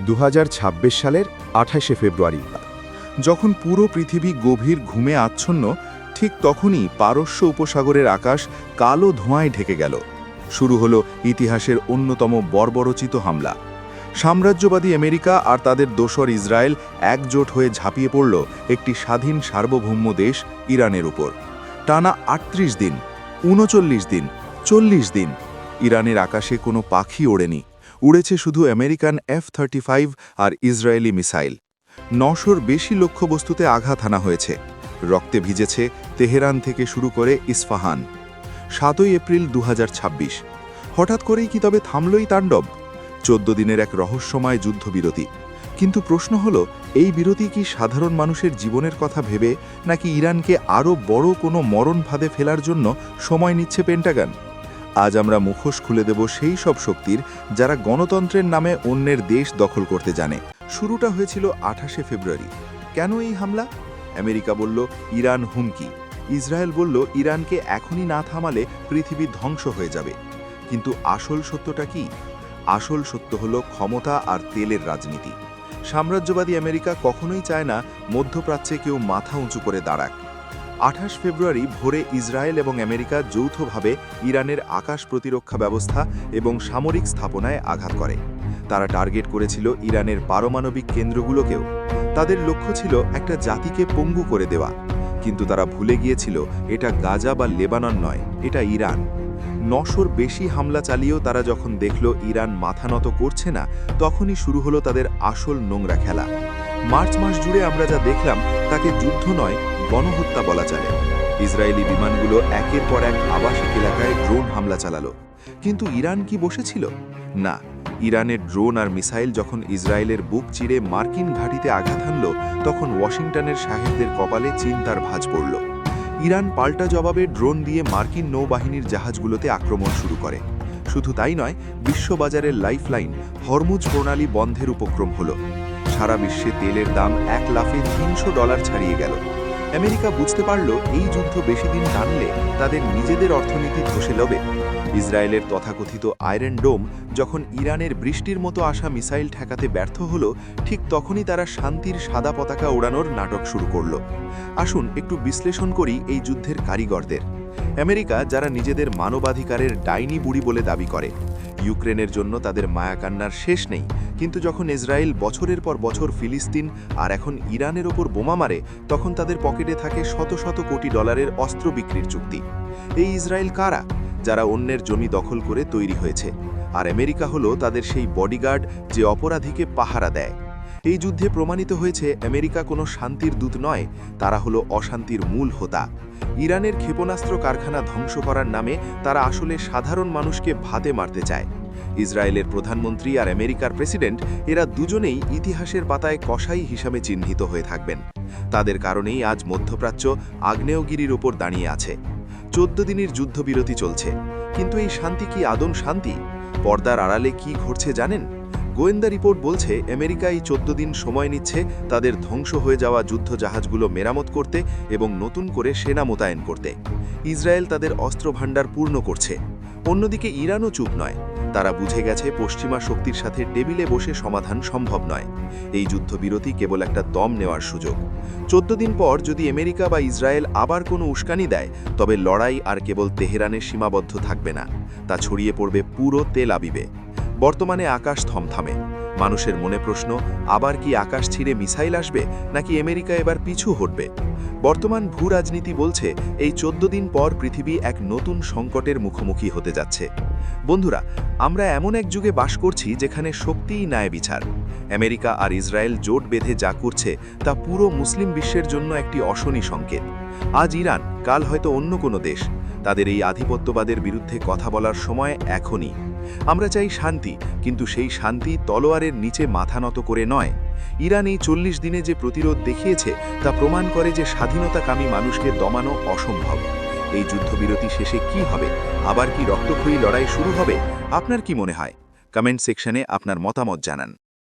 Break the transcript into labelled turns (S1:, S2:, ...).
S1: 2026 সালের 28শে ফেব্রুয়ারি। যখন পুরো পৃথিবী গভীর ঘুমে আচ্ছন্ন, ঠিক তখনই পারস্য উপসাগরের আকাশ কালো ধোঁয়ায় ঢেকে গেল। শুরু হলো ইতিহাসের অন্যতম বর্বরোচিত হামলা। সাম্রাজ্যবাদী আমেরিকা আর তাদের দোসর ইসরায়েল একজোট হয়ে ঝাঁপিয়ে পড়ল একটি স্বাধীন সার্বভৌম দেশ ইরানের উপর। টানা 38 দিন, 39 দিন, 40 দিন ইরানের আকাশে কোনো পাখি ওড়েনি। উড়েছে শুধু আমেরিকান F-35 আর ইসরায়েলি মিসাইল। 900-র বেশি লক্ষ্যবস্তুতে আঘাত হানা হয়েছে। রক্তে ভিজেছে তেহরান থেকে শুরু করে ইস্পাহান। 7 এপ্রিল 2026। হঠাৎ করেই কি তবে থামলই তাণ্ডব? 14 দিনের এক রহস্যময় যুদ্ধবিরতি। কিন্তু প্রশ্ন হলো, এই বিরতি কি সাধারণ মানুষের জীবনের কথা ভেবে, নাকি ইরানকে আরও বড় কোনো মরণ ফাঁদে ফেলার জন্য সময় নিচ্ছে পেন্টাগন? আজ আমরা মুখোশ খুলে দেব সেই সব শক্তির যারা গণতন্ত্রের নামে অন্যের দেশ দখল করতে জানে। শুরুটা হয়েছিল 28শে ফেব্রুয়ারি। কেন এই হামলা? আমেরিকা বলল ইরান হুমকি, ইসরায়েল বলল ইরানকে এখনই না থামালে পৃথিবী ধ্বংস হয়ে যাবে। কিন্তু আসল সত্যটা কি? আসল সত্য হলো ক্ষমতা আর তেলের রাজনীতি। সাম্রাজ্যবাদী আমেরিকা কখনোই চায় না মধ্যপ্রাচ্যে কেউ মাথা উঁচু করে দাঁড়াক। 28 ফেব্রুয়ারি ভোরে ইসরায়েল এবং আমেরিকা যৌথভাবে ইরানের আকাশ প্রতিরক্ষা ব্যবস্থা এবং সামরিক স্থাপনায় আঘাত করে। তারা টার্গেট করেছিল ইরানের পারমাণবিক কেন্দ্রগুলোকেও। তাদের লক্ষ্য ছিল একটা জাতিকে পঙ্গু করে দেওয়া। কিন্তু তারা ভুলে গিয়েছিল এটা গাজা বা লেবানন নয়, এটা ইরান। 900-র বেশি হামলা চালিয়েও তারা যখন দেখল ইরান মাথা নত করছে না, তখনই শুরু হলো তাদের আসল নোংরা খেলা। মার্চ মাস জুড়ে আমরা যা দেখলাম তাকে যুদ্ধ নয়, গণহত্যা বলা চলে। ইসরায়েলি বিমানগুলো একের পর এক আবাসিক এলাকায় ড্রোন হামলা চালালো। কিন্তু ইরান কি বসেছিল? না, ইরানের ড্রোন আর মিসাইল যখন ইসরায়েলের বুক চিরে মার্কিন ঘাঁটিতে আঘাত হানল, তখন ওয়াশিংটনের সাহেবদের কপালে চিন্তার ভাঁজ পড়ল। ইরান পাল্টা জবাবে ড্রোন দিয়ে মার্কিন নৌবাহিনীর জাহাজগুলোতে আক্রমণ শুরু করে। শুধু তাই নয়, বিশ্ববাজারের লাইফলাইন হরমুজ প্রণালী বন্ধের উপক্রম হলো। সারা বিশ্বে তেলের দাম এক লাফে $300 ছাড়িয়ে গেল। আমেরিকা বুঝতে পারল এই যুদ্ধ বেশি দিন টানলে তাদের নিজেদের অর্থনীতি ধসে যাবে। ইসরায়েলের তথাকথিত আয়রন ডোম যখন ইরানের বৃষ্টির মতো আসা মিসাইল ঠেকাতে ব্যর্থ হলো, ঠিক তখনই তারা শান্তির সাদা পতাকা ওড়ানোর নাটক শুরু করল। আসুন একটু বিশ্লেষণ করি এই যুদ্ধের কারিগরদের। আমেরিকা, যারা নিজেদের মানবাধিকারের ডাইনি বুড়ি বলে দাবি করে। ইউক্রেনের জন্য তাদের মায়াকান্নার শেষ নেই। কিন্তু যখন ইসরায়েল বছরের পর বছর ফিলিস্তিন আর এখন ইরানের ওপর বোমা মারে, তখন তাদের পকেটে থাকে শত শত কোটি ডলারের অস্ত্র বিক্রির চুক্তি। এই ইসরায়েল কারা? যারা অন্যের জমি দখল করে তৈরি হয়েছে। আর আমেরিকা হলো তাদের সেই বডিগার্ড যে অপরাধীকে পাহারা দেয়। এই যুদ্ধে প্রমাণিত হয়েছে আমেরিকা কোনো শান্তির দূত নয়, তারা হলো অশান্তির মূল হোতা। ইরানের ক্ষেপণাস্ত্র কারখানা ধ্বংস করার নামে তারা আসলে সাধারণ মানুষকে ভাতে মারতে চায়। ইসরায়েলের প্রধানমন্ত্রী আর আমেরিকার প্রেসিডেন্ট, এরা দুজনেই ইতিহাসের পাতায় কসাই হিসাবে চিহ্নিত হয়ে থাকবেন। তাদের কারণেই আজ মধ্যপ্রাচ্য আগ্নেয়গিরির ওপর দাঁড়িয়ে আছে। 14 দিনের যুদ্ধবিরতি চলছে, কিন্তু এই শান্তি কি আদৌ শান্তি? পর্দার আড়ালে কি ঘটছে জানেন? গোয়েন্দা রিপোর্ট বলছে আমেরিকা এই 14 দিন সময় নিচ্ছে তাদের ধ্বংস হয়ে যাওয়া যুদ্ধ জাহাজগুলো মেরামত করতে এবং নতুন করে সেনা মোতায়েন করতে। ইসরায়েল তাদের অস্ত্র ভাণ্ডার পূর্ণ করছে। অন্যদিকে ইরানও চুপ নয়। তারা বুঝে গেছে পশ্চিমা শক্তির সাথে টেবিলে বসে সমাধান সম্ভব নয়। এই যুদ্ধবিরতি কেবল একটা দম নেওয়ার সুযোগ। 14 দিন পর যদি আমেরিকা বা ইসরায়েল আবার কোনো উস্কানি দেয়, তবে লড়াই আর কেবল তেহরানে সীমাবদ্ধ থাকবে না, তা ছড়িয়ে পড়বে পুরো তেল আবিবে। বর্তমানে আকাশ থমথমে। মানুষের মনে প্রশ্ন, আবার কি আকাশ ছিঁড়ে মিসাইল আসবে, নাকি আমেরিকা এবার পিছু হটবে? বর্তমান ভূ রাজনীতি বলছে এই 14 দিন পর পৃথিবী এক নতুন সংকটের মুখোমুখি হতে যাচ্ছে। বন্ধুরা, আমরা এমন এক যুগে বাস করছি যেখানে শক্তিই ন্যায় বিচার। আমেরিকা আর ইসরায়েল জোট বেঁধে যা করছে তা পুরো মুসলিম বিশ্বের জন্য একটি অশনি সংকেত। আজ ইরান, কাল হয়তো অন্য কোনো দেশ। তাদের এই আধিপত্যবাদের বিরুদ্ধে কথা বলার সময় এখনই। আমরা চাই শান্তি, কিন্তু সেই শান্তি তলোয়ারের নিচে মাথা নত করে নয়। ইরান এই 40 দিনে যে প্রতিরোধ দেখিয়েছে তা প্রমাণ করে যে স্বাধীনতাকামী মানুষকে দমানো অসম্ভব। এই যুদ্ধবিরতি শেষে কি হবে? আবার কি রক্তক্ষয়ী লড়াই শুরু হবে? আপনার কি মনে হয়? কমেন্ট সেকশনে আপনার মতামত জানান।